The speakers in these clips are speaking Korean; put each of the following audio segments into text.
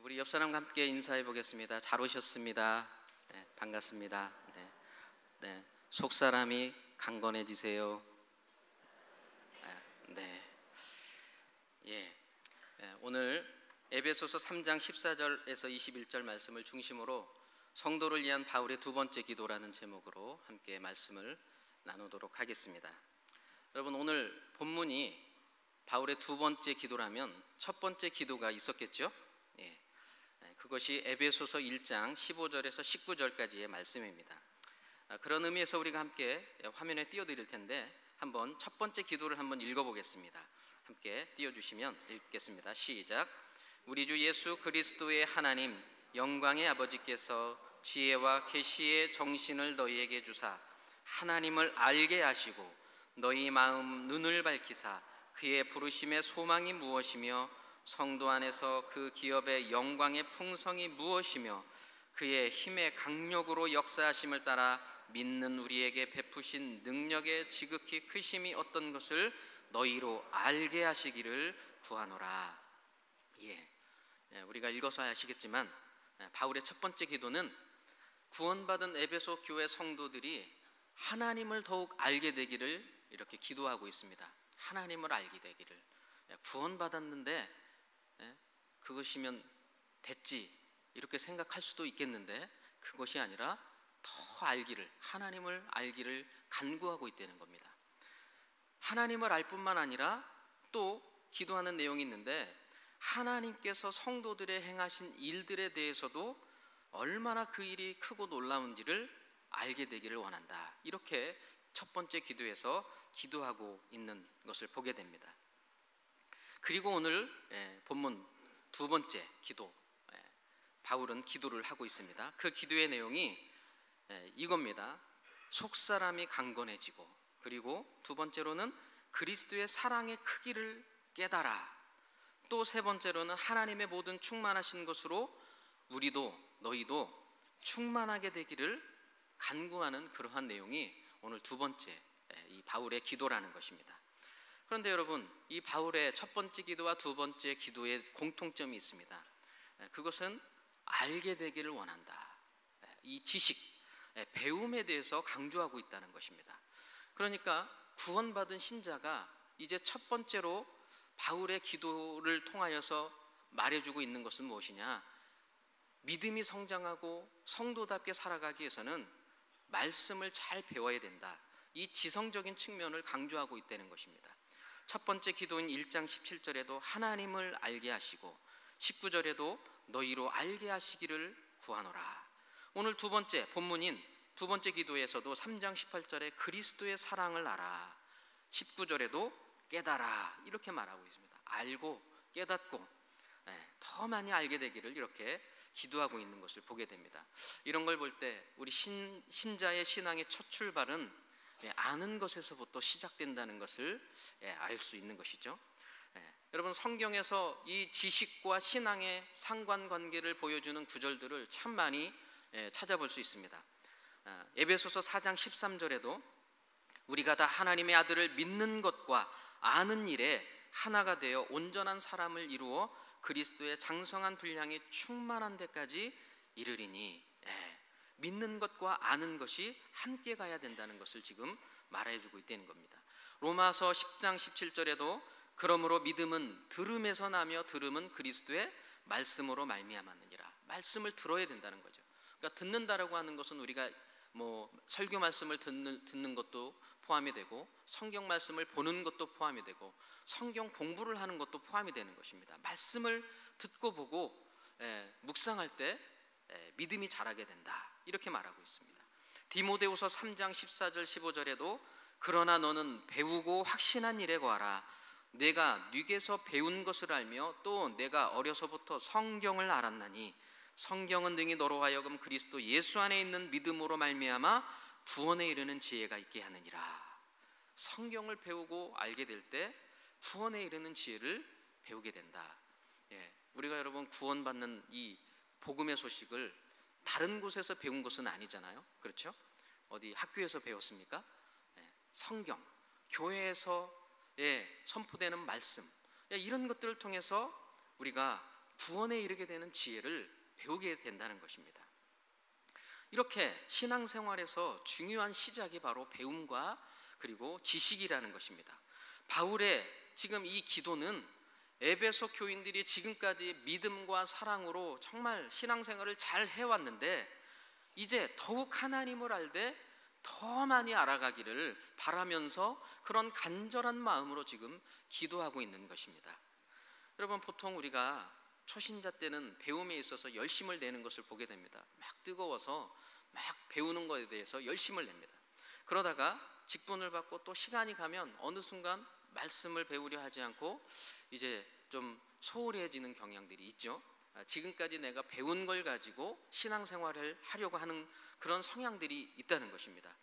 우리 옆 사람과 함께 인사해 보겠습니다. 잘 오셨습니다. 반갑습니다. 속 사람이 강건해지세요. 오늘 에베소서 3장 14절에서 21절 말씀을 중심으로 성도를 위한 바울의 두 번째 기도라는 제목으로 함께 말씀을 나누도록 하겠습니다. 여러분, 오늘 본문이 바울의 두 번째 기도라면 첫 번째 기도가 있었겠죠? 그것이 에베소서 1장 15절에서 19절까지의 말씀입니다. 그런 의미에서 우리가 함께 화면에 띄워드릴 텐데 한번 첫 번째 기도를 한번 읽어보겠습니다. 함께 띄워주시면 읽겠습니다. 시작. 우리 주 예수 그리스도의 하나님 영광의 아버지께서 지혜와 계시의 정신을 너희에게 주사 하나님을 알게 하시고 너희 마음 눈을 밝히사 그의 부르심의 소망이 무엇이며 성도 안에서 그 기업의 영광의 풍성이 무엇이며 그의 힘의 강력으로 역사하심을 따라 믿는 우리에게 베푸신 능력의 지극히 크심이 어떤 것을 너희로 알게 하시기를 구하노라. 우리가 읽어서 아시겠지만 바울의 첫 번째 기도는 구원받은 에베소 교회 성도들이 하나님을 더욱 알게 되기를 이렇게 기도하고 있습니다. 하나님을 알게 되기를. 구원받았는데 그것이면 됐지 이렇게 생각할 수도 있겠는데 그것이 아니라 더 알기를, 하나님을 알기를 간구하고 있다는 겁니다. 하나님을 알 뿐만 아니라 또 기도하는 내용이 있는데 하나님께서 성도들의 행하신 일들에 대해서도 얼마나 그 일이 크고 놀라운지를 알게 되기를 원한다. 이렇게 첫 번째 기도에서 기도하고 있는 것을 보게 됩니다. 그리고 오늘 본문 두 번째 기도, 바울은 기도를 하고 있습니다. 그 기도의 내용이 이겁니다. 속사람이 강건해지고, 그리고 두 번째로는 그리스도의 사랑의 크기를 깨달아, 또 세 번째로는 하나님의 모든 충만하신 것으로 우리도 너희도 충만하게 되기를 간구하는 그러한 내용이 오늘 두 번째 이 바울의 기도라는 것입니다. 그런데 여러분, 이 바울의 첫 번째 기도와 두 번째 기도에 공통점이 있습니다. 그것은 알게 되기를 원한다. 이 지식, 배움에 대해서 강조하고 있다는 것입니다. 그러니까 구원받은 신자가 이제 첫 번째로 바울의 기도를 통하여서 말해주고 있는 것은 무엇이냐? 믿음이 성장하고 성도답게 살아가기 위해서는 말씀을 잘 배워야 된다. 이 지성적인 측면을 강조하고 있다는 것입니다. 첫 번째 기도인 1장 17절에도 하나님을 알게 하시고 19절에도 너희로 알게 하시기를 구하노라. 오늘 두 번째 본문인 두 번째 기도에서도 3장 18절에 그리스도의 사랑을 알아, 19절에도 깨달아 이렇게 말하고 있습니다. 알고 깨닫고 더 많이 알게 되기를 이렇게 기도하고 있는 것을 보게 됩니다. 이런 걸 볼 때 우리 신자의 신앙의 첫 출발은 아는 것에서부터 시작된다는 것을 알 수 있는 것이죠. 여러분, 성경에서 이 지식과 신앙의 상관관계를 보여주는 구절들을 참 많이 찾아볼 수 있습니다. 에베소서 4장 13절에도 우리가 다 하나님의 아들을 믿는 것과 아는 일에 하나가 되어 온전한 사람을 이루어 그리스도의 장성한 분량이 충만한 데까지 이르리니, 믿는 것과 아는 것이 함께 가야 된다는 것을 지금 말해주고 있다는 겁니다. 로마서 10장 17절에도 그러므로 믿음은 들음에서 나며 들음은 그리스도의 말씀으로 말미암았느니라. 말씀을 들어야 된다는 거죠. 그러니까 듣는다라고 하는 것은 우리가 설교 말씀을 듣는 것도 포함이 되고 성경 말씀을 보는 것도 포함이 되고 성경 공부를 하는 것도 포함이 되는 것입니다. 말씀을 듣고 보고 묵상할 때 믿음이 자라게 된다 이렇게 말하고 있습니다. 디모데후서 3장 14절 15절에도 그러나 너는 배우고 확신한 일에 거하라. 내가 네게서 배운 것을 알며 또 내가 어려서부터 성경을 알았나니 성경은 능히 너로 하여금 그리스도 예수 안에 있는 믿음으로 말미암아 구원에 이르는 지혜가 있게 하느니라. 성경을 배우고 알게 될 때 구원에 이르는 지혜를 배우게 된다. 우리가 여러분 구원받는 이 복음의 소식을 다른 곳에서 배운 것은 아니잖아요. 그렇죠? 어디 학교에서 배웠습니까? 성경, 교회에서 선포되는 말씀, 이런 것들을 통해서 우리가 구원에 이르게 되는 지혜를 배우게 된다는 것입니다. 이렇게 신앙생활에서 중요한 시작이 바로 배움과 그리고 지식이라는 것입니다. 바울의 지금 이 기도는 에베소 교인들이 지금까지 믿음과 사랑으로 정말 신앙생활을 잘 해왔는데 이제 더욱 하나님을 알되 더 많이 알아가기를 바라면서 그런 간절한 마음으로 지금 기도하고 있는 것입니다. 여러분, 보통 우리가 초신자 때는 배움에 있어서 열심을 내는 것을 보게 됩니다. 막 뜨거워서 막 배우는 것에 대해서 열심을 냅니다. 그러다가 직분을 받고 또 시간이 가면 어느 순간 말씀을 배우려 하지 않고 이제 좀 소홀해지는 경향들이 있죠. 지금까지 내가 배운 걸 가지고 신앙생활을 하려고 하는 그런 성향들이 있다는 것입니다.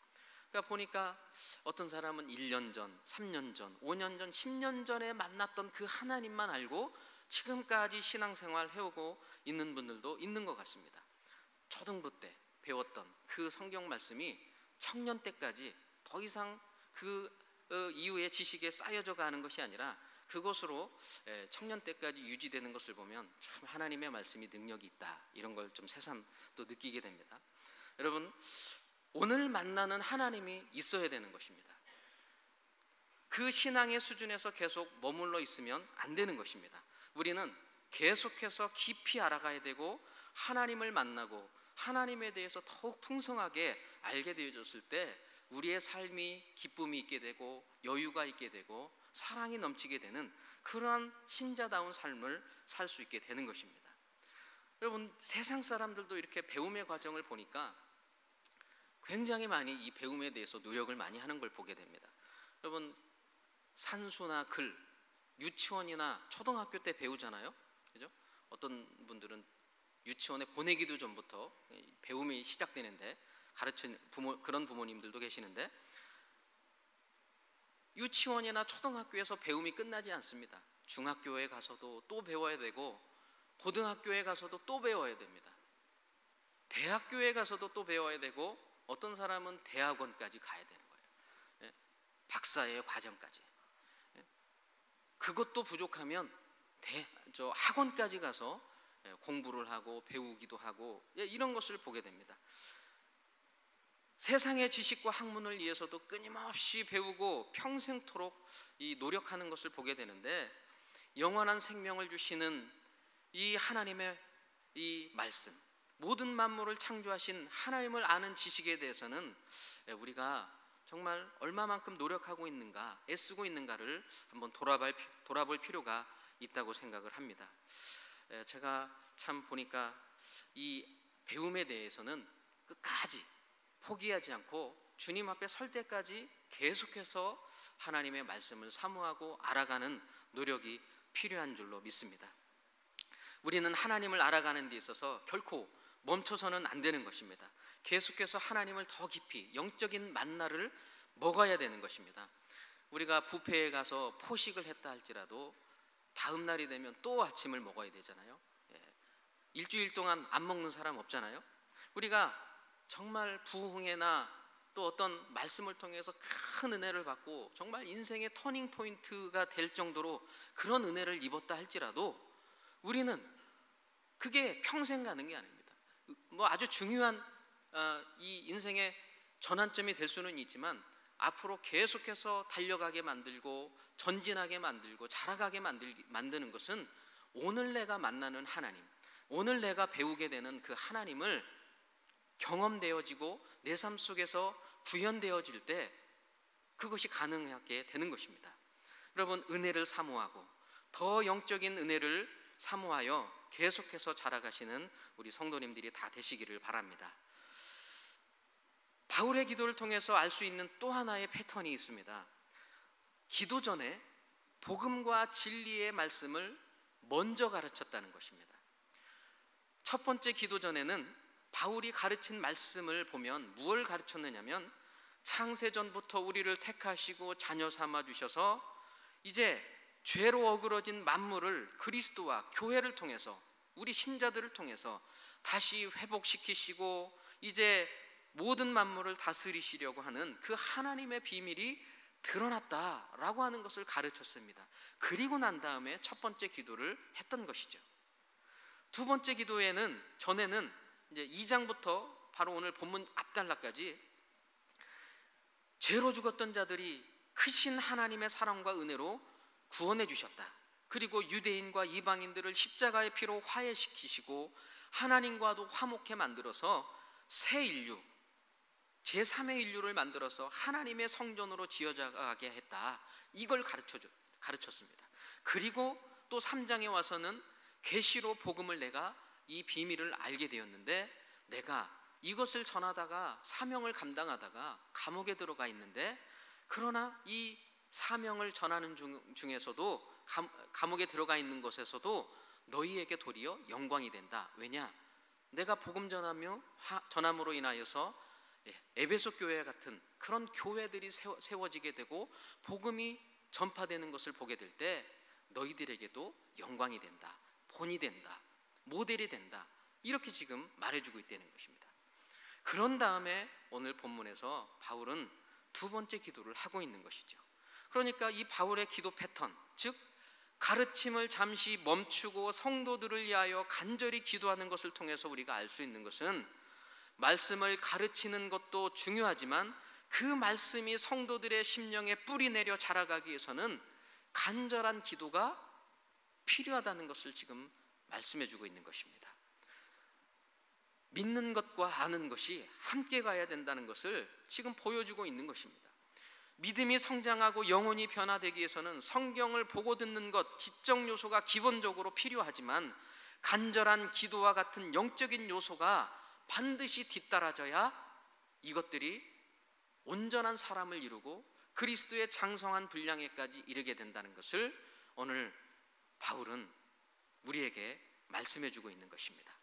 그러니까 보니까 어떤 사람은 1년 전, 3년 전, 5년 전, 10년 전에 만났던 그 하나님만 알고 지금까지 신앙생활 해오고 있는 분들도 있는 것 같습니다. 초등부 때 배웠던 그 성경 말씀이 청년 때까지 더 이상 그 이후의 지식에 쌓여져 가는 것이 아니라 그것으로 청년 때까지 유지되는 것을 보면 참 하나님의 말씀이 능력이 있다, 이런 걸 좀 새삼 또 느끼게 됩니다. 여러분, 오늘 만나는 하나님이 있어야 되는 것입니다. 그 신앙의 수준에서 계속 머물러 있으면 안 되는 것입니다. 우리는 계속해서 깊이 알아가야 되고 하나님을 만나고 하나님에 대해서 더욱 풍성하게 알게 되어졌을 때 우리의 삶이 기쁨이 있게 되고 여유가 있게 되고 사랑이 넘치게 되는 그러한 신자다운 삶을 살 수 있게 되는 것입니다. 여러분, 세상 사람들도 이렇게 배움의 과정을 보니까 굉장히 많이 이 배움에 대해서 노력을 많이 하는 걸 보게 됩니다. 여러분, 산수나 글, 유치원이나 초등학교 때 배우잖아요. 그죠? 어떤 분들은 유치원에 보내기도 전부터 배움이 시작되는데 가르치는 그런 부모님들도 계시는데, 유치원이나 초등학교에서 배움이 끝나지 않습니다. 중학교에 가서도 또 배워야 되고 고등학교에 가서도 또 배워야 됩니다. 대학교에 가서도 또 배워야 되고 어떤 사람은 대학원까지 가야 되는 거예요. 박사의 과정까지. 그것도 부족하면 학원까지 가서 공부를 하고 배우기도 하고 이런 것을 보게 됩니다. 세상의 지식과 학문을 위해서도 끊임없이 배우고 평생토록 노력하는 것을 보게 되는데, 영원한 생명을 주시는 이 하나님의 이 말씀, 모든 만물을 창조하신 하나님을 아는 지식에 대해서는 우리가 정말 얼마만큼 노력하고 있는가, 애쓰고 있는가를 한번 돌아볼 필요가 있다고 생각을 합니다. 제가 참 보니까 이 배움에 대해서는 끝까지 포기하지 않고 주님 앞에 설 때까지 계속해서 하나님의 말씀을 사모하고 알아가는 노력이 필요한 줄로 믿습니다. 우리는 하나님을 알아가는 데 있어서 결코 멈춰서는 안 되는 것입니다. 계속해서 하나님을 더 깊이 영적인 만나를 먹어야 되는 것입니다. 우리가 뷔페에 가서 포식을 했다 할지라도 다음 날이 되면 또 아침을 먹어야 되잖아요. 일주일 동안 안 먹는 사람 없잖아요. 우리가 정말 부흥회나 또 어떤 말씀을 통해서 큰 은혜를 받고 정말 인생의 터닝 포인트가 될 정도로 그런 은혜를 입었다 할지라도 우리는 그게 평생 가는 게 아닙니다. 아주 중요한 이 인생의 전환점이 될 수는 있지만 앞으로 계속해서 달려가게 만들고 전진하게 만들고 자라가게 만드는 것은 오늘 내가 만나는 하나님, 오늘 내가 배우게 되는 그 하나님을 경험되어지고 내 삶 속에서 구현되어질 때 그것이 가능하게 되는 것입니다. 여러분, 은혜를 사모하고 더 영적인 은혜를 사모하여 계속해서 자라가시는 우리 성도님들이 다 되시기를 바랍니다. 바울의 기도를 통해서 알 수 있는 또 하나의 패턴이 있습니다. 기도 전에 복음과 진리의 말씀을 먼저 가르쳤다는 것입니다. 첫 번째 기도 전에는 바울이 가르친 말씀을 보면 무엇을 가르쳤느냐면, 창세전부터 우리를 택하시고 자녀 삼아 주셔서 이제 죄로 어그러진 만물을 그리스도와 교회를 통해서, 우리 신자들을 통해서 다시 회복시키시고 이제 모든 만물을 다스리시려고 하는 그 하나님의 비밀이 드러났다라고 하는 것을 가르쳤습니다. 그리고 난 다음에 첫 번째 기도를 했던 것이죠. 두 번째 기도에는 전에는 이제 2장부터 바로 오늘 본문 앞단락까지 죄로 죽었던 자들이 크신 하나님의 사랑과 은혜로 구원해 주셨다. 그리고 유대인과 이방인들을 십자가의 피로 화해시키시고 하나님과도 화목해 만들어서 새 인류, 제3의 인류를 만들어서 하나님의 성전으로 지어가게 했다. 이걸 가르쳤습니다. 그리고 또 3장에 와서는 계시로 복음을 내가 이 비밀을 알게 되었는데, 내가 이것을 전하다가 사명을 감당하다가 감옥에 들어가 있는데, 그러나 이 사명을 전하는 중에서도 감옥에 들어가 있는 것에서도 너희에게 도리어 영광이 된다. 왜냐? 내가 복음 전함으로 인하여서 에베소 교회 같은 그런 교회들이 세워지게 되고 복음이 전파되는 것을 보게 될 때 너희들에게도 영광이 된다, 본이 된다, 모델이 된다, 이렇게 지금 말해주고 있다는 것입니다. 그런 다음에 오늘 본문에서 바울은 두 번째 기도를 하고 있는 것이죠. 그러니까 이 바울의 기도 패턴, 즉 가르침을 잠시 멈추고 성도들을 위하여 간절히 기도하는 것을 통해서 우리가 알 수 있는 것은, 말씀을 가르치는 것도 중요하지만 그 말씀이 성도들의 심령에 뿌리 내려 자라가기 위해서는 간절한 기도가 필요하다는 것을 지금 말씀해 주고 있는 것입니다. 믿는 것과 아는 것이 함께 가야 된다는 것을 지금 보여주고 있는 것입니다. 믿음이 성장하고 영혼이 변화되기 위해서는 성경을 보고 듣는 것, 지적 요소가 기본적으로 필요하지만 간절한 기도와 같은 영적인 요소가 반드시 뒤따라져야 이것들이 온전한 사람을 이루고 그리스도의 장성한 분량에까지 이르게 된다는 것을 오늘 바울은 우리에게 말씀해 주고 있는 것입니다.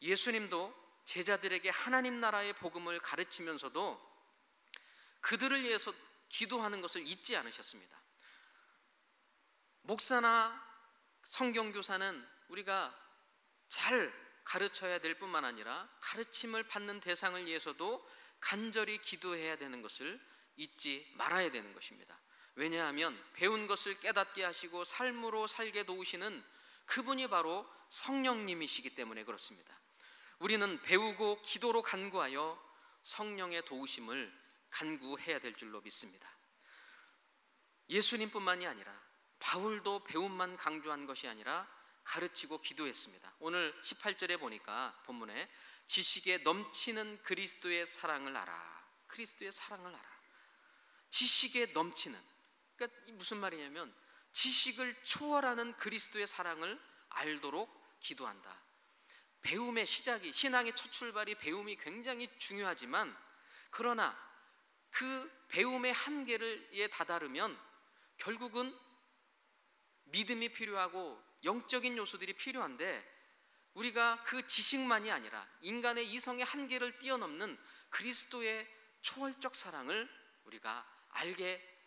예수님도 제자들에게 하나님 나라의 복음을 가르치면서도 그들을 위해서 기도하는 것을 잊지 않으셨습니다. 목사나 성경교사는 우리가 잘 가르쳐야 될 뿐만 아니라 가르침을 받는 대상을 위해서도 간절히 기도해야 되는 것을 잊지 말아야 되는 것입니다. 왜냐하면 배운 것을 깨닫게 하시고 삶으로 살게 도우시는 그분이 바로 성령님이시기 때문에 그렇습니다. 우리는 배우고 기도로 간구하여 성령의 도우심을 간구해야 될 줄로 믿습니다. 예수님뿐만이 아니라 바울도 배움만 강조한 것이 아니라 가르치고 기도했습니다. 오늘 18절에 보니까 본문에 지식에 넘치는 그리스도의 사랑을 알아. 그리스도의 사랑을 알아. 지식에 넘치는, 그러니까 무슨 말이냐면 지식을 초월하는 그리스도의 사랑을 알도록 기도한다. 배움의 시작이, 신앙의 첫 출발이 배움이 굉장히 중요하지만, 그러나 그 배움의 한계에 다다르면 결국은 믿음이 필요하고 영적인 요소들이 필요한데, 우리가 그 지식만이 아니라 인간의 이성의 한계를 뛰어넘는 그리스도의 초월적 사랑을 우리가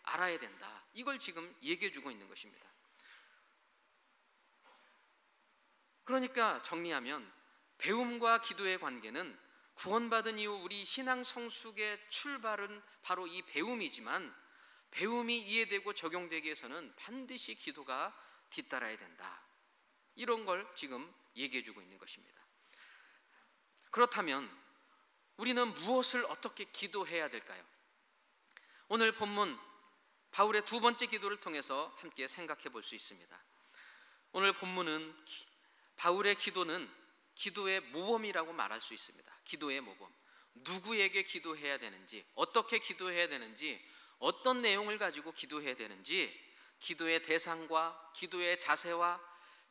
알아야 된다. 이걸 지금 얘기해 주고 있는 것입니다. 그러니까 정리하면 배움과 기도의 관계는 구원받은 이후 우리 신앙 성숙의 출발은 바로 이 배움이지만, 배움이 이해되고 적용되기 위해서는 반드시 기도가 뒤따라야 된다. 이런 걸 지금 얘기해 주고 있는 것입니다. 그렇다면 우리는 무엇을 어떻게 기도해야 될까요? 오늘 본문 바울의 두 번째 기도를 통해서 함께 생각해 볼 수 있습니다. 오늘 본문은 바울의 기도는 기도의 모범이라고 말할 수 있습니다. 기도의 모범. 누구에게 기도해야 되는지, 어떻게 기도해야 되는지, 어떤 내용을 가지고 기도해야 되는지, 기도의 대상과 기도의 자세와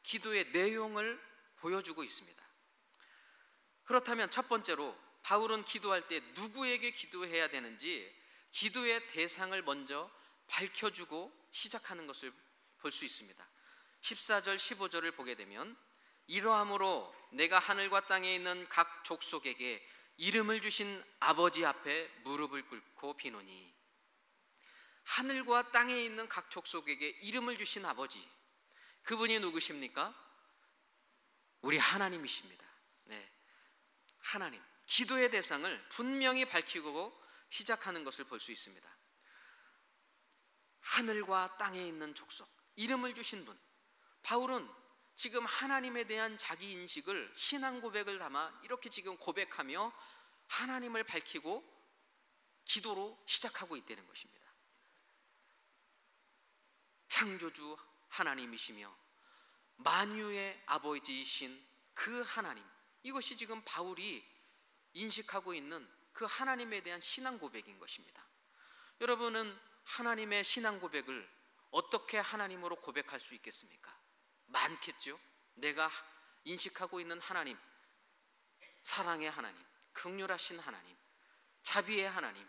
기도의 내용을 보여주고 있습니다. 그렇다면 첫 번째로 바울은 기도할 때 누구에게 기도해야 되는지 기도의 대상을 먼저 밝혀주고 시작하는 것을 볼 수 있습니다. 14절 15절을 보게 되면, 이러함으로 내가 하늘과 땅에 있는 각 족속에게 이름을 주신 아버지 앞에 무릎을 꿇고 비노니. 하늘과 땅에 있는 각 족속에게 이름을 주신 아버지, 그분이 누구십니까? 우리 하나님이십니다. 네, 하나님. 기도의 대상을 분명히 밝히고 시작하는 것을 볼 수 있습니다. 하늘과 땅에 있는 족속, 이름을 주신 분. 바울은 지금 하나님에 대한 자기 인식을, 신앙 고백을 담아 이렇게 지금 고백하며 하나님을 밝히고 기도로 시작하고 있다는 것입니다. 창조주 하나님이시며 만유의 아버지이신 그 하나님, 이것이 지금 바울이 인식하고 있는 그 하나님에 대한 신앙 고백인 것입니다. 여러분은 하나님의 신앙 고백을 어떻게 하나님으로 고백할 수 있겠습니까? 많겠죠. 내가 인식하고 있는 하나님, 사랑의 하나님, 긍휼하신 하나님, 자비의 하나님,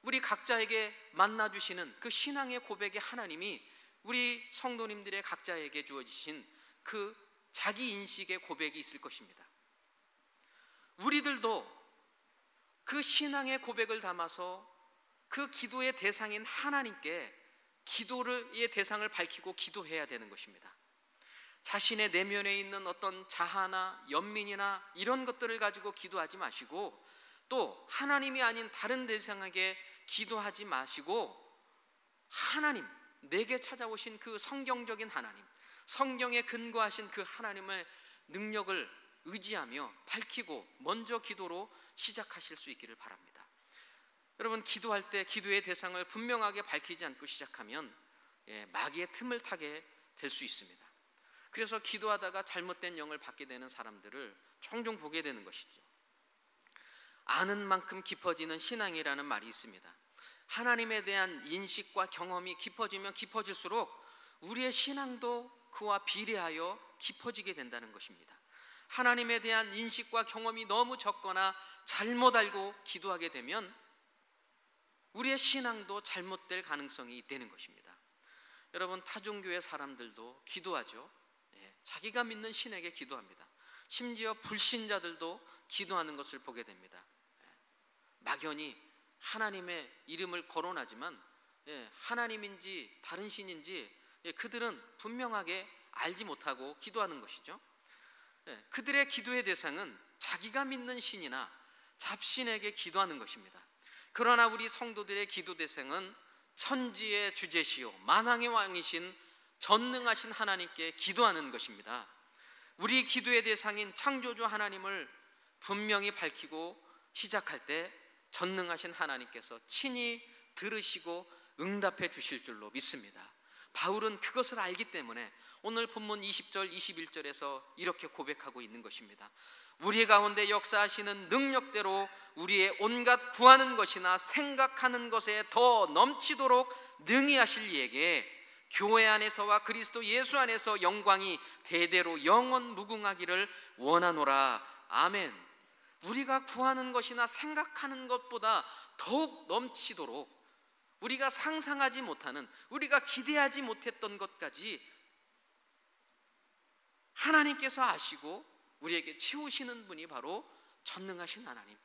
우리 각자에게 만나주시는 그 신앙의 고백의 하나님이 우리 성도님들의 각자에게 주어지신 그 자기 인식의 고백이 있을 것입니다. 우리들도 그 신앙의 고백을 담아서 그 기도의 대상인 하나님께 기도의 대상을 밝히고 기도해야 되는 것입니다. 자신의 내면에 있는 어떤 자아나 연민이나 이런 것들을 가지고 기도하지 마시고, 또 하나님이 아닌 다른 대상에게 기도하지 마시고, 하나님, 내게 찾아오신 그 성경적인 하나님, 성경에 근거하신 그 하나님의 능력을 의지하며 밝히고 먼저 기도로 시작하실 수 있기를 바랍니다. 여러분, 기도할 때 기도의 대상을 분명하게 밝히지 않고 시작하면 마귀의 틈을 타게 될 수 있습니다. 그래서 기도하다가 잘못된 영을 받게 되는 사람들을 종종 보게 되는 것이죠. 아는 만큼 깊어지는 신앙이라는 말이 있습니다. 하나님에 대한 인식과 경험이 깊어지면 깊어질수록 우리의 신앙도 그와 비례하여 깊어지게 된다는 것입니다. 하나님에 대한 인식과 경험이 너무 적거나 잘못 알고 기도하게 되면 우리의 신앙도 잘못될 가능성이 있다는 것입니다. 여러분, 타종교의 사람들도 기도하죠. 자기가 믿는 신에게 기도합니다. 심지어 불신자들도 기도하는 것을 보게 됩니다. 막연히 하나님의 이름을 거론하지만 하나님인지 다른 신인지 그들은 분명하게 알지 못하고 기도하는 것이죠. 그들의 기도의 대상은 자기가 믿는 신이나 잡신에게 기도하는 것입니다. 그러나 우리 성도들의 기도 대상은 천지의 주제시요 만왕의 왕이신 전능하신 하나님께 기도하는 것입니다. 우리 기도의 대상인 창조주 하나님을 분명히 밝히고 시작할 때 전능하신 하나님께서 친히 들으시고 응답해 주실 줄로 믿습니다. 바울은 그것을 알기 때문에 오늘 본문 20절 21절에서 이렇게 고백하고 있는 것입니다. 우리 가운데 역사하시는 능력대로 우리의 온갖 구하는 것이나 생각하는 것에 더 넘치도록 능히 하실 이에게 교회 안에서와 그리스도 예수 안에서 영광이 대대로 영원 무궁하기를 원하노라. 아멘. 우리가 구하는 것이나 생각하는 것보다 더욱 넘치도록 우리가 상상하지 못하는, 우리가 기대하지 못했던 것까지 하나님께서 아시고 우리에게 채우시는 분이 바로 전능하신 하나님,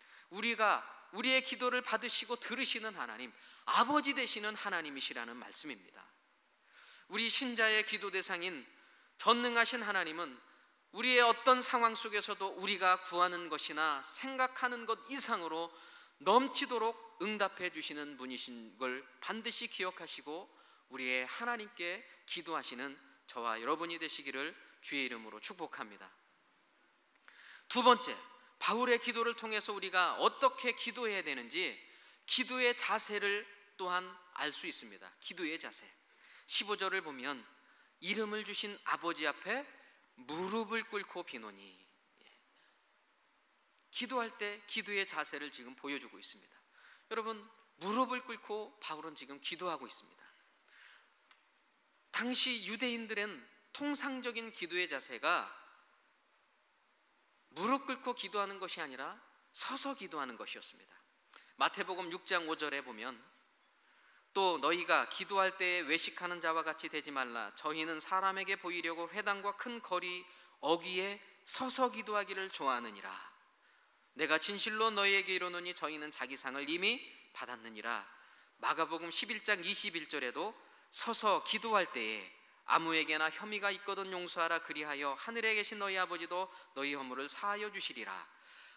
우리의 기도를 받으시고 들으시는 하나님, 아버지 되시는 하나님이시라는 말씀입니다. 우리 신자의 기도 대상인 전능하신 하나님은 우리의 어떤 상황 속에서도 우리가 구하는 것이나 생각하는 것 이상으로 넘치도록 응답해 주시는 분이신 걸 반드시 기억하시고 우리의 하나님께 기도하시는 저와 여러분이 되시기를 주의 이름으로 축복합니다. 두 번째, 바울의 기도를 통해서 우리가 어떻게 기도해야 되는지 기도의 자세를 또한 알 수 있습니다. 기도의 자세. 15절을 보면 이름을 주신 아버지 앞에 무릎을 꿇고 비노니, 기도할 때 기도의 자세를 지금 보여주고 있습니다. 여러분, 무릎을 꿇고 바울은 지금 기도하고 있습니다. 당시 유대인들은 통상적인 기도의 자세가 무릎 꿇고 기도하는 것이 아니라 서서 기도하는 것이었습니다. 마태복음 6장 5절에 보면 또 너희가 기도할 때에 외식하는 자와 같이 되지 말라. 저희는 사람에게 보이려고 회당과 큰 거리 어귀에 서서 기도하기를 좋아하느니라. 내가 진실로 너희에게 이르노니 저희는 자기 상을 이미 받았느니라. 마가복음 11장 21절에도 서서 기도할 때에 아무에게나 혐의가 있거든 용서하라. 그리하여 하늘에 계신 너희 아버지도 너희 허물을 사하여 주시리라.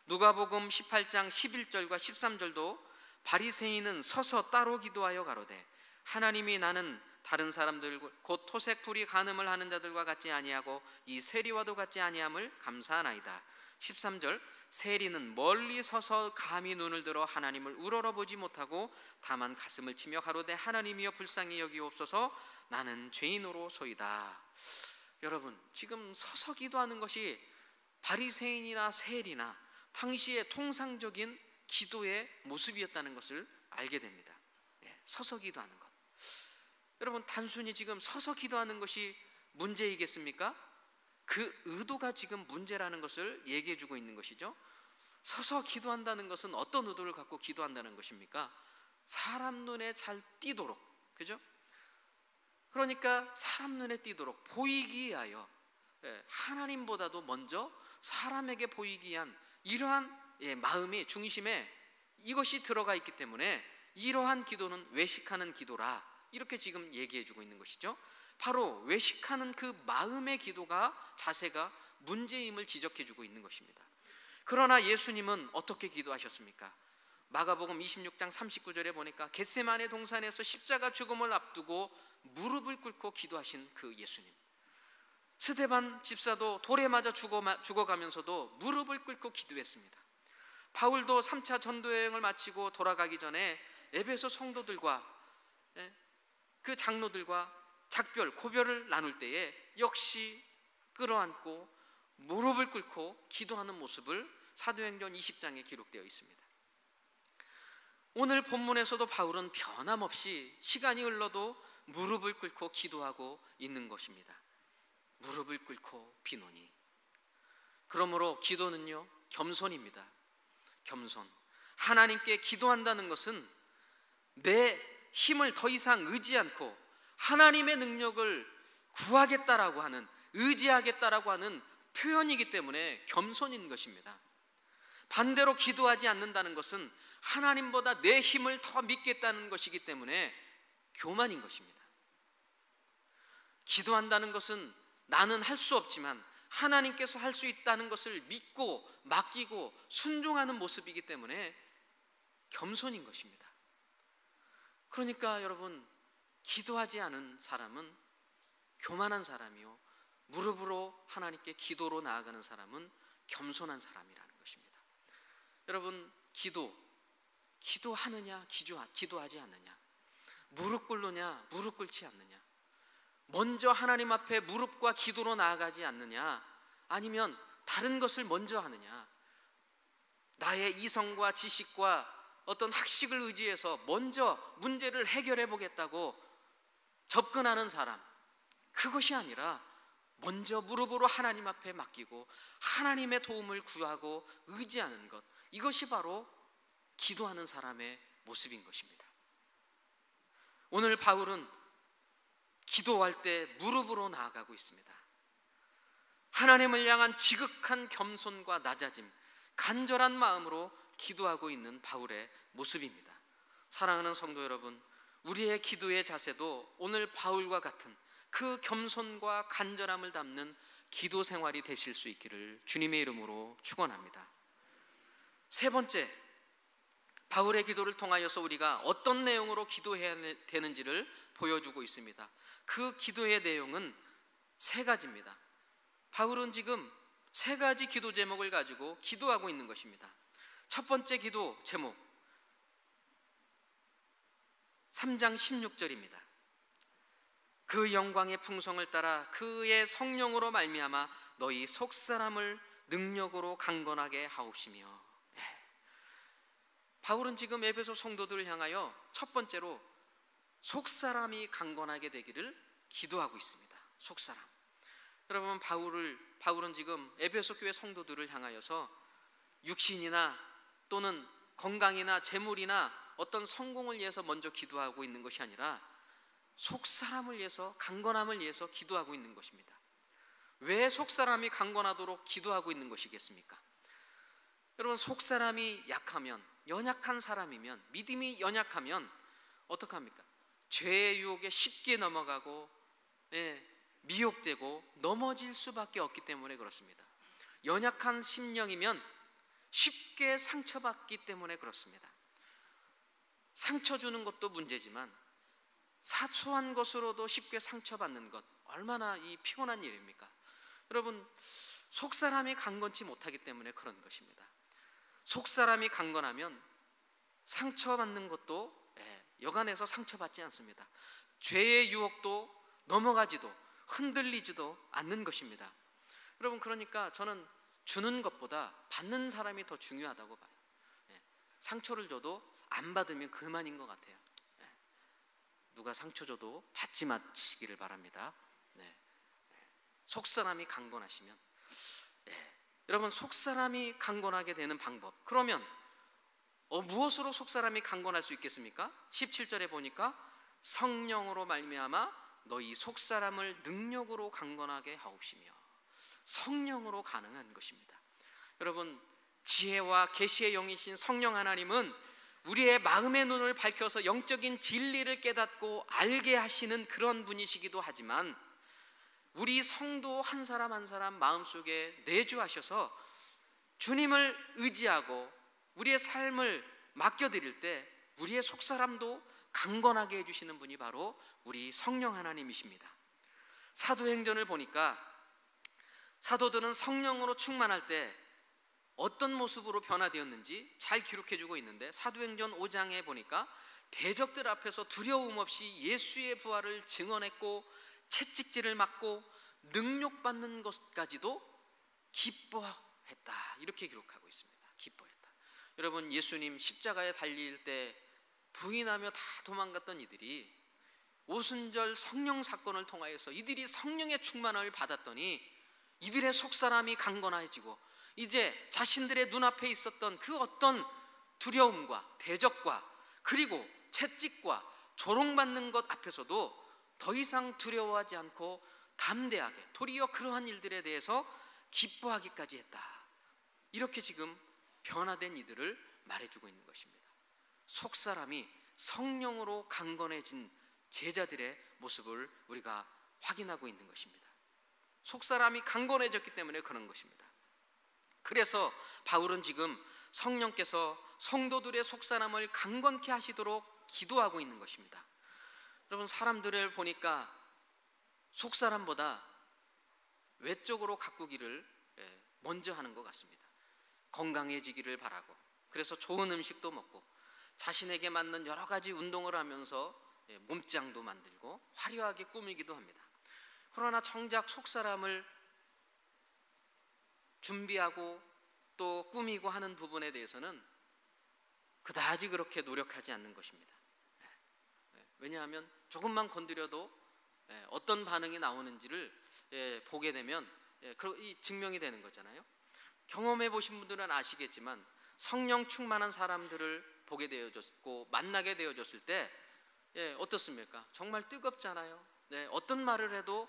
누가복음 18장 11절과 13절도 바리새인은 서서 따로 기도하여 가로되 하나님이 나는 다른 사람들 곧 토색 불이 간음을 하는 자들과 같지 아니하고 이 세리와도 같지 아니함을 감사하나이다. 13절 세리는 멀리 서서 감히 눈을 들어 하나님을 우러러보지 못하고 다만 가슴을 치며 가로되 하나님이여 불쌍히 여기옵소서 나는 죄인으로소이다. 여러분, 지금 서서 기도하는 것이 바리새인이나 세리나 당시의 통상적인 기도의 모습이었다는 것을 알게 됩니다. 서서 기도하는 것. 여러분, 단순히 지금 서서 기도하는 것이 문제이겠습니까? 그 의도가 지금 문제라는 것을 얘기해 주고 있는 것이죠. 서서 기도한다는 것은 어떤 의도를 갖고 기도한다는 것입니까? 사람 눈에 잘 띄도록, 그죠? 그러니까 사람 눈에 띄도록 보이기 위하여, 하나님보다도 먼저 사람에게 보이기 위한 이러한 마음의 중심에 이것이 들어가 있기 때문에 이러한 기도는 외식하는 기도라, 이렇게 지금 얘기해 주고 있는 것이죠. 바로 외식하는 그 마음의 기도가, 자세가 문제임을 지적해 주고 있는 것입니다. 그러나 예수님은 어떻게 기도하셨습니까? 마가복음 26장 39절에 보니까 겟세마네 동산에서 십자가 죽음을 앞두고 무릎을 꿇고 기도하신 그 예수님. 스데반 집사도 돌에 맞아 죽어가면서도 무릎을 꿇고 기도했습니다. 바울도 3차 전도여행을 마치고 돌아가기 전에 에베소 성도들과 그 장로들과 작별, 고별을 나눌 때에 역시 끌어안고 무릎을 꿇고 기도하는 모습을 사도행전 20장에 기록되어 있습니다. 오늘 본문에서도 바울은 변함없이 시간이 흘러도 무릎을 꿇고 기도하고 있는 것입니다. 무릎을 꿇고 비노니. 그러므로 기도는요, 겸손입니다. 겸손. 하나님께 기도한다는 것은 내 힘을 더 이상 의지 않고 하나님의 능력을 구하겠다라고 하는, 의지하겠다라고 하는 표현이기 때문에 겸손인 것입니다. 반대로 기도하지 않는다는 것은 하나님보다 내 힘을 더 믿겠다는 것이기 때문에 교만인 것입니다. 기도한다는 것은 나는 할 수 없지만 하나님께서 할 수 있다는 것을 믿고 맡기고 순종하는 모습이기 때문에 겸손인 것입니다. 그러니까 여러분, 기도하지 않은 사람은 교만한 사람이요, 무릎으로 하나님께 기도로 나아가는 사람은 겸손한 사람이라는 것입니다. 여러분, 기도하느냐, 기도하지 않느냐, 무릎 꿇느냐, 무릎 꿇지 않느냐, 먼저 하나님 앞에 무릎과 기도로 나아가지 않느냐, 아니면 다른 것을 먼저 하느냐, 나의 이성과 지식과 어떤 학식을 의지해서 먼저 문제를 해결해 보겠다고 접근하는 사람, 그것이 아니라 먼저 무릎으로 하나님 앞에 맡기고 하나님의 도움을 구하고 의지하는 것, 이것이 바로 기도하는 사람의 모습인 것입니다. 오늘 바울은 기도할 때 무릎으로 나아가고 있습니다. 하나님을 향한 지극한 겸손과 낮아짐, 간절한 마음으로 기도하고 있는 바울의 모습입니다. 사랑하는 성도 여러분, 우리의 기도의 자세도 오늘 바울과 같은 그 겸손과 간절함을 담는 기도 생활이 되실 수 있기를 주님의 이름으로 축원합니다. 세 번째, 바울의 기도를 통하여서 우리가 어떤 내용으로 기도해야 되는지를 보여주고 있습니다. 그 기도의 내용은 세 가지입니다. 바울은 지금 세 가지 기도 제목을 가지고 기도하고 있는 것입니다. 첫 번째 기도 제목, 3장 16절입니다. 그 영광의 풍성을 따라 그의 성령으로 말미암아 너희 속사람을 능력으로 강건하게 하옵시며. 바울은 지금 에베소 성도들을 향하여 첫 번째로 속사람이 강건하게 되기를 기도하고 있습니다. 속사람. 여러분, 바울은 지금 에베소 교회 성도들을 향하여서 육신이나 또는 건강이나 재물이나 어떤 성공을 위해서 먼저 기도하고 있는 것이 아니라 속사람을 위해서, 강건함을 위해서 기도하고 있는 것입니다. 왜 속사람이 강건하도록 기도하고 있는 것이겠습니까? 여러분, 속사람이 약하면, 연약한 사람이면, 믿음이 연약하면 어떡합니까? 죄의 유혹에 쉽게 넘어가고 미혹되고 넘어질 수밖에 없기 때문에 그렇습니다. 연약한 심령이면 쉽게 상처받기 때문에 그렇습니다. 상처 주는 것도 문제지만 사소한 것으로도 쉽게 상처받는 것, 얼마나 이 피곤한 일입니까? 여러분, 속사람이 강건치 못하기 때문에 그런 것입니다. 속사람이 강건하면 상처받는 것도 여간해서 상처받지 않습니다. 죄의 유혹도 넘어가지도 흔들리지도 않는 것입니다. 여러분, 그러니까 저는 주는 것보다 받는 사람이 더 중요하다고 봐요. 상처를 줘도 안 받으면 그만인 것 같아요. 누가 상처 줘도 받지 마시기를 바랍니다. 속사람이 강건하시면, 여러분, 속사람이 강건하게 되는 방법, 그러면 무엇으로 속사람이 강건할 수 있겠습니까? 17절에 보니까 성령으로 말미암아 너희 속사람을 능력으로 강건하게 하옵시며, 성령으로 가능한 것입니다. 여러분, 지혜와 계시의 영이신 성령 하나님은 우리의 마음의 눈을 밝혀서 영적인 진리를 깨닫고 알게 하시는 그런 분이시기도 하지만, 우리 성도 한 사람 한 사람 마음속에 내주하셔서 주님을 의지하고 우리의 삶을 맡겨드릴 때 우리의 속사람도 강건하게 해주시는 분이 바로 우리 성령 하나님이십니다. 사도행전을 보니까 사도들은 성령으로 충만할 때 어떤 모습으로 변화되었는지 잘 기록해주고 있는데, 사도행전 5장에 보니까 대적들 앞에서 두려움 없이 예수의 부활을 증언했고 채찍질을 맞고 능력받는 것까지도 기뻐했다, 이렇게 기록하고 있습니다. 기뻐했다. 여러분, 예수님 십자가에 달릴 때 부인하며 다 도망갔던 이들이 오순절 성령 사건을 통하여서 이들이 성령의 충만을 받았더니 이들의 속사람이 강건해지고, 이제 자신들의 눈앞에 있었던 그 어떤 두려움과 대적과 그리고 채찍과 조롱받는 것 앞에서도 더 이상 두려워하지 않고 담대하게, 도리어 그러한 일들에 대해서 기뻐하기까지 했다, 이렇게 지금 변화된 이들을 말해주고 있는 것입니다. 속사람이 성령으로 강건해진 제자들의 모습을 우리가 확인하고 있는 것입니다. 속사람이 강건해졌기 때문에 그런 것입니다. 그래서 바울은 지금 성령께서 성도들의 속사람을 강건케 하시도록 기도하고 있는 것입니다. 여러분, 사람들을 보니까 속사람보다 외적으로 가꾸기를 먼저 하는 것 같습니다. 건강해지기를 바라고, 그래서 좋은 음식도 먹고 자신에게 맞는 여러 가지 운동을 하면서 몸짱도 만들고 화려하게 꾸미기도 합니다. 그러나 정작 속사람을 준비하고 또 꾸미고 하는 부분에 대해서는 그다지 그렇게 노력하지 않는 것입니다. 왜냐하면 조금만 건드려도 어떤 반응이 나오는지를 보게 되면 증명이 되는 거잖아요. 경험해 보신 분들은 아시겠지만 성령 충만한 사람들을 보게 되어졌고 만나게 되어졌을 때 어떻습니까? 정말 뜨겁잖아요. 어떤 말을 해도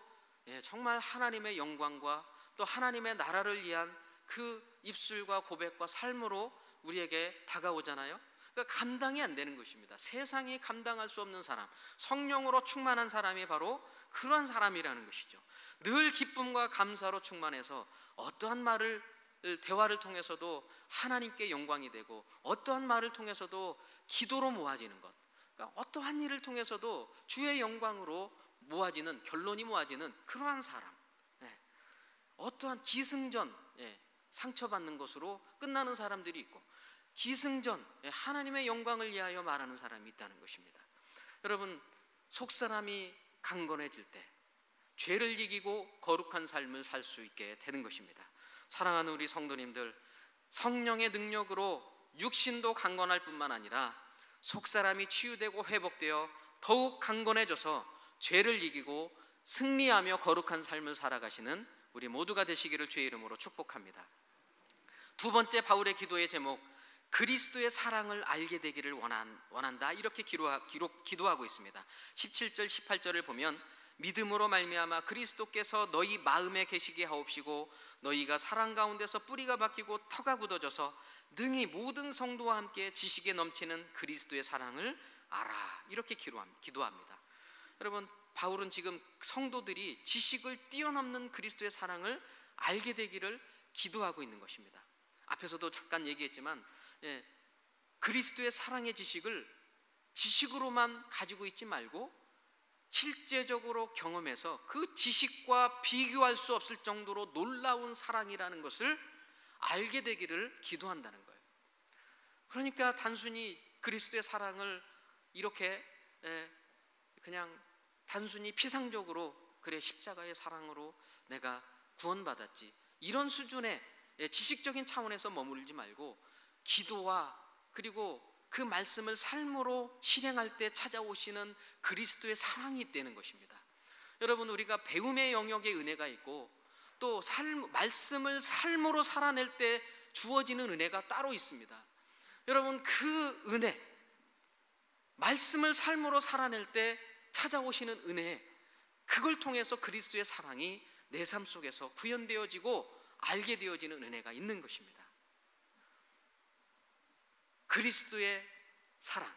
정말 하나님의 영광과 또 하나님의 나라를 위한 그 입술과 고백과 삶으로 우리에게 다가오잖아요. 그러니까 감당이 안 되는 것입니다. 세상이 감당할 수 없는 사람, 성령으로 충만한 사람이 바로 그러한 사람이라는 것이죠. 늘 기쁨과 감사로 충만해서 어떠한 말을, 대화를 통해서도 하나님께 영광이 되고 어떠한 말을 통해서도 기도로 모아지는 것, 그러니까 어떠한 일을 통해서도 주의 영광으로 모아지는, 결론이 모아지는 그러한 사람, 어떠한 기승전, 상처받는 것으로 끝나는 사람들이 있고 기승전, 하나님의 영광을 위하여 말하는 사람이 있다는 것입니다. 여러분, 속사람이 강건해질 때 죄를 이기고 거룩한 삶을 살 수 있게 되는 것입니다. 사랑하는 우리 성도님들, 성령의 능력으로 육신도 강건할 뿐만 아니라 속사람이 치유되고 회복되어 더욱 강건해져서 죄를 이기고 승리하며 거룩한 삶을 살아가시는 우리 모두가 되시기를 주의 이름으로 축복합니다. 두 번째 바울의 기도의 제목, 그리스도의 사랑을 알게 되기를 원한다, 이렇게 기도하고 있습니다. 17절 18절을 보면 믿음으로 말미암아 그리스도께서 너희 마음에 계시게 하옵시고 너희가 사랑 가운데서 뿌리가 박히고 터가 굳어져서 능히 모든 성도와 함께 지식에 넘치는 그리스도의 사랑을 알아, 이렇게 기도합니다. 여러분, 바울은 지금 성도들이 지식을 뛰어넘는 그리스도의 사랑을 알게 되기를 기도하고 있는 것입니다. 앞에서도 잠깐 얘기했지만 그리스도의 사랑의 지식을 지식으로만 가지고 있지 말고 실제적으로 경험해서 그 지식과 비교할 수 없을 정도로 놀라운 사랑이라는 것을 알게 되기를 기도한다는 거예요. 그러니까 단순히 그리스도의 사랑을 이렇게 그냥 단순히 피상적으로 그래 십자가의 사랑으로 내가 구원받았지, 이런 수준의 지식적인 차원에서 머무르지 말고 기도와 그리고 그 말씀을 삶으로 실행할 때 찾아오시는 그리스도의 사랑이 있다는 것입니다. 여러분, 우리가 배움의 영역에 은혜가 있고 또 말씀을 삶으로 살아낼 때 주어지는 은혜가 따로 있습니다. 여러분, 그 은혜, 말씀을 삶으로 살아낼 때 찾아오시는 은혜, 그걸 통해서 그리스도의 사랑이 내 삶 속에서 구현되어지고 알게 되어지는 은혜가 있는 것입니다. 그리스도의 사랑,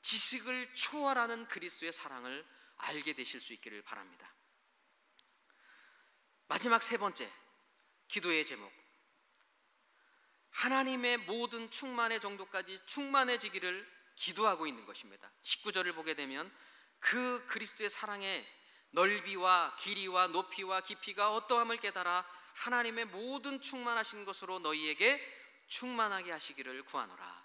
지식을 초월하는 그리스도의 사랑을 알게 되실 수 있기를 바랍니다. 마지막 세 번째 기도의 제목, 하나님의 모든 충만의 정도까지 충만해지기를 기도하고 있는 것입니다. 19절을 보게 되면 그 그리스도의 사랑의 넓이와 길이와 높이와 깊이가 어떠함을 깨달아 하나님의 모든 충만하신 것으로 너희에게 충만하게 하시기를 구하노라.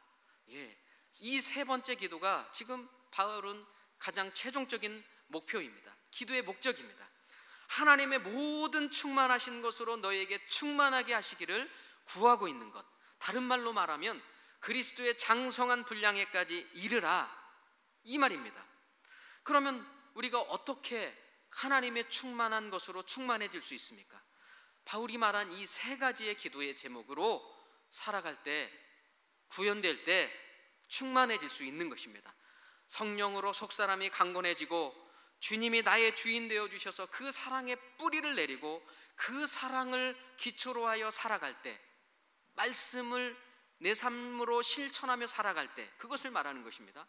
이 세 번째 기도가 지금 바울은 가장 최종적인 목표입니다. 기도의 목적입니다. 하나님의 모든 충만하신 것으로 너희에게 충만하게 하시기를 구하고 있는 것, 다른 말로 말하면 그리스도의 장성한 분량에까지 이르라, 이 말입니다. 그러면 우리가 어떻게 하나님의 충만한 것으로 충만해질 수 있습니까? 바울이 말한 이 세 가지의 기도의 제목으로 살아갈 때, 구현될 때 충만해질 수 있는 것입니다. 성령으로 속사람이 강건해지고 주님이 나의 주인 되어주셔서 그 사랑의 뿌리를 내리고 그 사랑을 기초로 하여 살아갈 때, 말씀을 내 삶으로 실천하며 살아갈 때, 그것을 말하는 것입니다.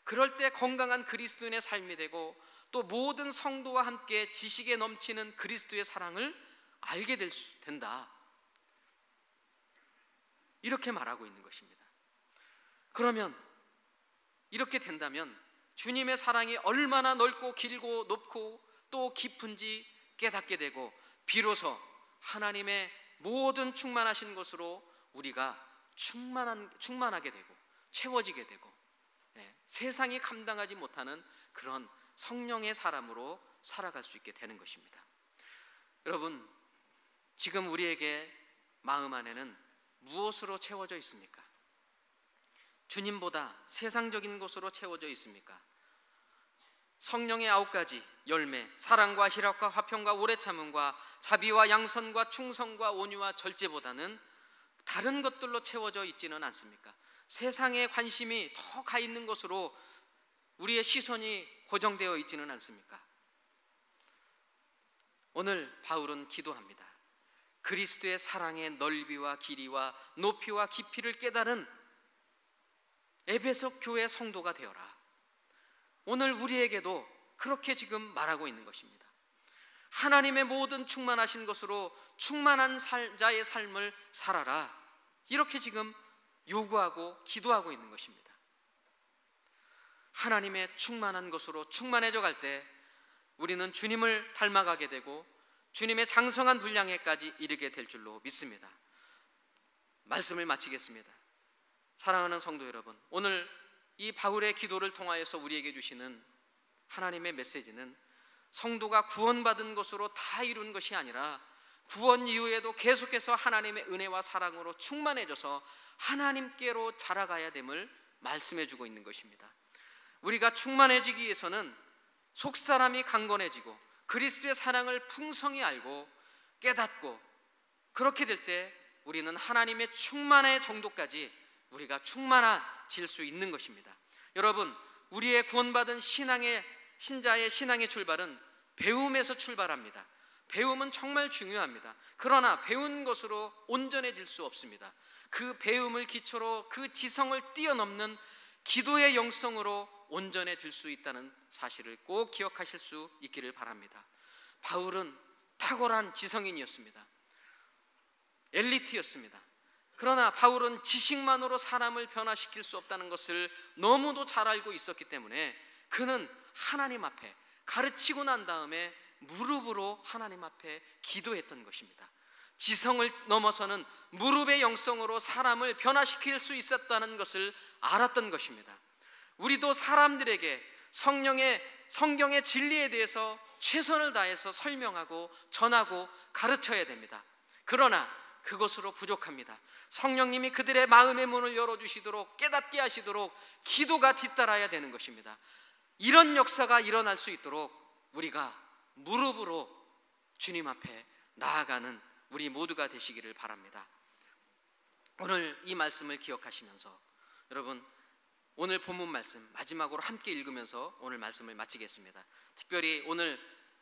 그럴 때 건강한 그리스도인의 삶이 되고 또 모든 성도와 함께 지식에 넘치는 그리스도의 사랑을 알게 된다, 이렇게 말하고 있는 것입니다. 그러면 이렇게 된다면 주님의 사랑이 얼마나 넓고 길고 높고 또 깊은지 깨닫게 되고 비로소 하나님의 모든 충만하신 것으로 우리가 충만하게 되고 채워지게 되고 세상이 감당하지 못하는 그런 성령의 사람으로 살아갈 수 있게 되는 것입니다. 여러분, 지금 우리에게 마음 안에는 무엇으로 채워져 있습니까? 주님보다 세상적인 것으로 채워져 있습니까? 성령의 9가지 열매, 사랑과 희락과 화평과 오래 참음과 자비와 양선과 충성과 온유와 절제보다는 다른 것들로 채워져 있지는 않습니까? 세상에 관심이 더 가 있는 것으로 우리의 시선이 고정되어 있지는 않습니까? 오늘 바울은 기도합니다. 그리스도의 사랑의 넓이와 길이와 높이와 깊이를 깨달은 에베소 교회 성도가 되어라. 오늘 우리에게도 그렇게 지금 말하고 있는 것입니다. 하나님의 모든 충만하신 것으로 충만한 자의 삶을 살아라, 이렇게 지금 요구하고 기도하고 있는 것입니다. 하나님의 충만한 것으로 충만해져 갈 때 우리는 주님을 닮아가게 되고 주님의 장성한 분량에까지 이르게 될 줄로 믿습니다. 말씀을 마치겠습니다. 사랑하는 성도 여러분, 오늘 이 바울의 기도를 통하여서 우리에게 주시는 하나님의 메시지는 성도가 구원받은 것으로 다 이룬 것이 아니라 구원 이후에도 계속해서 하나님의 은혜와 사랑으로 충만해져서 하나님께로 자라가야 됨을 말씀해 주고 있는 것입니다. 우리가 충만해지기 위해서는 속사람이 강건해지고 그리스도의 사랑을 풍성히 알고 깨닫고, 그렇게 될 때 우리는 하나님의 충만의 정도까지 우리가 충만해질 수 있는 것입니다. 여러분, 우리의 구원받은 신자의 신앙의 출발은 배움에서 출발합니다. 배움은 정말 중요합니다. 그러나 배운 것으로 온전해질 수 없습니다. 그 배움을 기초로 그 지성을 뛰어넘는 기도의 영성으로 온전해질 수 있다는 사실을 꼭 기억하실 수 있기를 바랍니다. 바울은 탁월한 지성인이었습니다. 엘리트였습니다. 그러나 바울은 지식만으로 사람을 변화시킬 수 없다는 것을 너무도 잘 알고 있었기 때문에 그는 하나님 앞에 가르치고 난 다음에 무릎으로 하나님 앞에 기도했던 것입니다. 지성을 넘어서는 무릎의 영성으로 사람을 변화시킬 수 있었다는 것을 알았던 것입니다. 우리도 사람들에게 성경의 진리에 대해서 최선을 다해서 설명하고 전하고 가르쳐야 됩니다. 그러나 그것으로 부족합니다. 성령님이 그들의 마음의 문을 열어주시도록, 깨닫게 하시도록 기도가 뒤따라야 되는 것입니다. 이런 역사가 일어날 수 있도록 우리가 무릎으로 주님 앞에 나아가는 우리 모두가 되시기를 바랍니다. 오늘 이 말씀을 기억하시면서 여러분, 오늘 본문 말씀 마지막으로 함께 읽으면서 오늘 말씀을 마치겠습니다. 특별히 오늘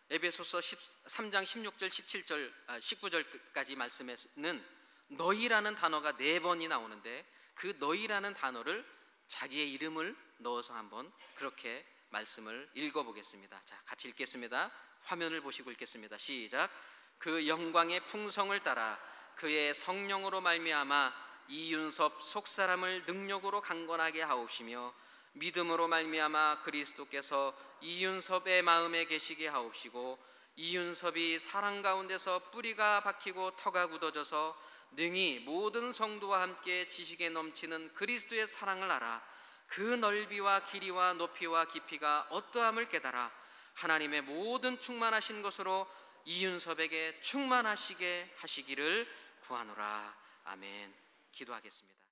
에베소서 3장 16절, 17절, 19절까지 말씀에는 너희라는 단어가 4번이 나오는데 그 너희라는 단어를 자기의 이름을 넣어서 한번 그렇게 말씀을 읽어보겠습니다. 자, 같이 읽겠습니다. 화면을 보시고 읽겠습니다. 시작. 그 영광의 풍성을 따라 그의 성령으로 말미암아 이윤섭 속사람을 능력으로 강건하게 하옵시며 믿음으로 말미암아 그리스도께서 이윤섭의 마음에 계시게 하옵시고 이윤섭이 사랑 가운데서 뿌리가 박히고 터가 굳어져서 능히 모든 성도와 함께 지식에 넘치는 그리스도의 사랑을 알아 그 넓이와 길이와 높이와 깊이가 어떠함을 깨달아 하나님의 모든 충만하신 것으로 이윤섭에게 충만하시게 하시기를 구하노라. 아멘. 기도하겠습니다.